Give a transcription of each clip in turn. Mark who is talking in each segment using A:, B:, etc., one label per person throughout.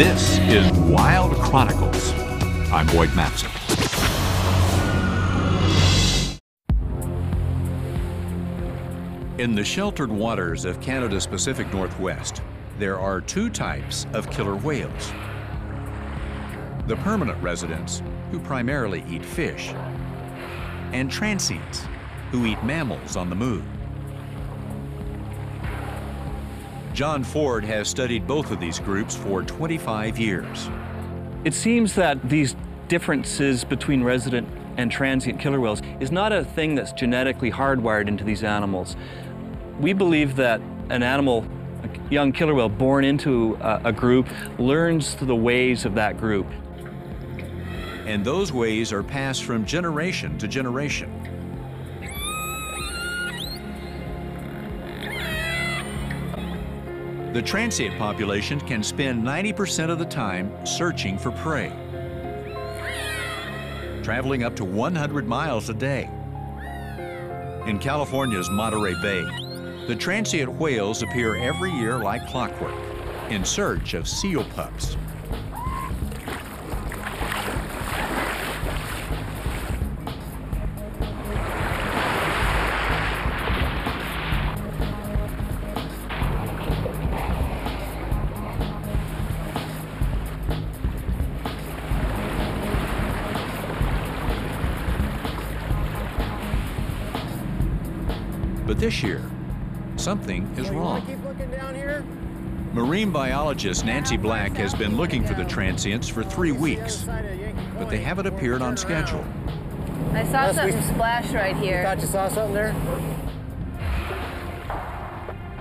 A: This is Wild Chronicles. I'm Boyd Matson. In the sheltered waters of Canada's Pacific Northwest, there are two types of killer whales. The permanent residents, who primarily eat fish, and transients, who eat mammals on the move. John Ford has studied both of these groups for 25 years.
B: It seems that these differences between resident and transient killer whales is not a thing that's genetically hardwired into these animals. We believe that an animal, a young killer whale born into a group, learns the ways of that group.
A: And those ways are passed from generation to generation. The transient population can spend 90% of the time searching for prey, traveling up to 100 miles a day. In California's Monterey Bay, the transient whales appear every year like clockwork in search of seal pups. But this year, something is wrong.
C: Keep looking down here?
A: Marine biologist Nancy Black has been looking for the transients for 3 weeks, but they haven't appeared on schedule.
D: I saw something splash right here.
C: Thought you saw something there?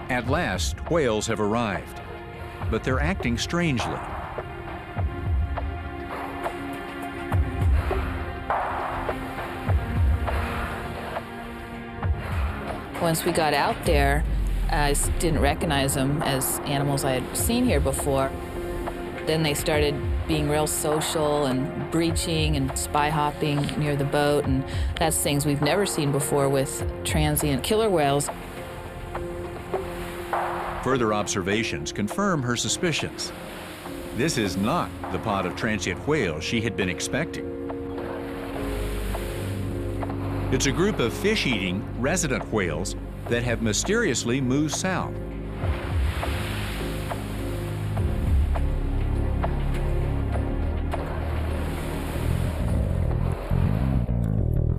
A: At last, whales have arrived, but they're acting strangely.
D: Once we got out there, I didn't recognize them as animals I had seen here before. Then they started being real social and breaching and spy hopping near the boat, and that's things we've never seen before with transient killer whales.
A: Further observations confirm her suspicions. This is not the pod of transient whales she had been expecting. It's a group of fish-eating resident whales that have mysteriously moved south.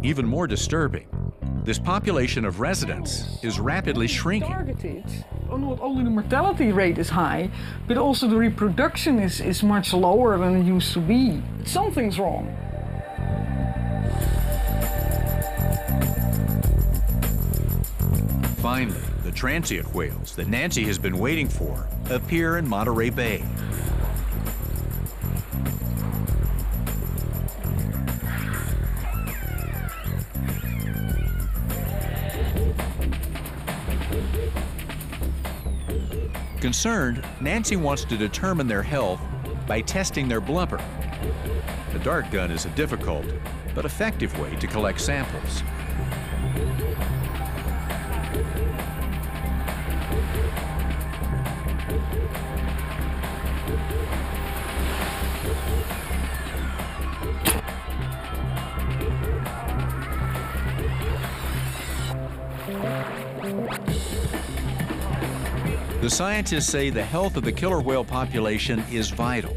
A: Even more disturbing, this population of residents is rapidly shrinking.
E: Targeted. Not only the mortality rate is high, but also the reproduction is much lower than it used to be. Something's wrong.
A: Finally, the transient whales that Nancy has been waiting for appear in Monterey Bay. Concerned, Nancy wants to determine their health by testing their blubber. The dart gun is a difficult but effective way to collect samples. The scientists say the health of the killer whale population is vital.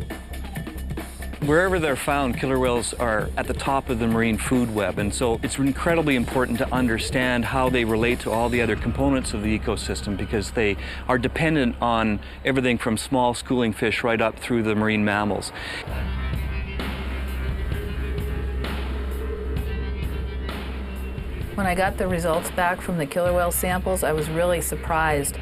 B: Wherever they're found, killer whales are at the top of the marine food web, and so it's incredibly important to understand how they relate to all the other components of the ecosystem, because they are dependent on everything from small schooling fish right up through the marine mammals.
D: When I got the results back from the killer whale samples, I was really surprised.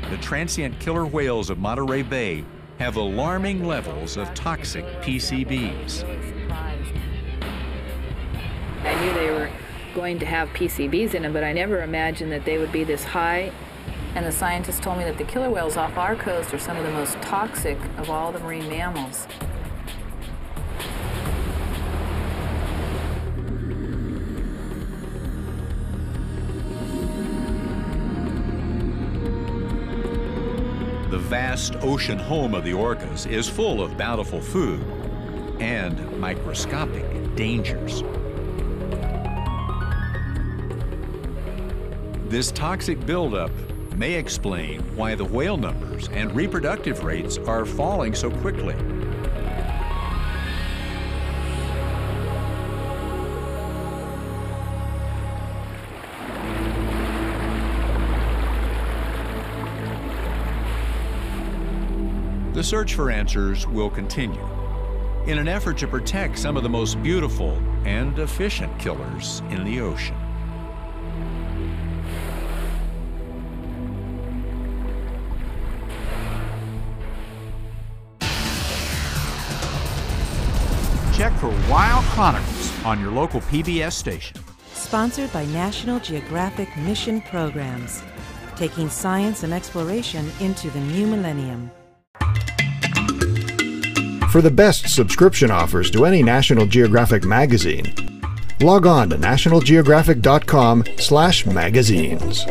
A: The transient killer whales of Monterey Bay have alarming levels of toxic PCBs.
D: I knew they were going to have PCBs in them, but I never imagined that they would be this high. And the scientists told me that the killer whales off our coast are some of the most toxic of all the marine mammals.
A: The vast ocean home of the orcas is full of bountiful food and microscopic dangers. This toxic buildup may explain why the whale numbers and reproductive rates are falling so quickly. The search for answers will continue in an effort to protect some of the most beautiful and efficient killers in the ocean. Check for Wild Chronicles on your local PBS station.
C: Sponsored by National Geographic Mission Programs, taking science and exploration into the new millennium.
F: For the best subscription offers to any National Geographic magazine, log on to nationalgeographic.com/magazines.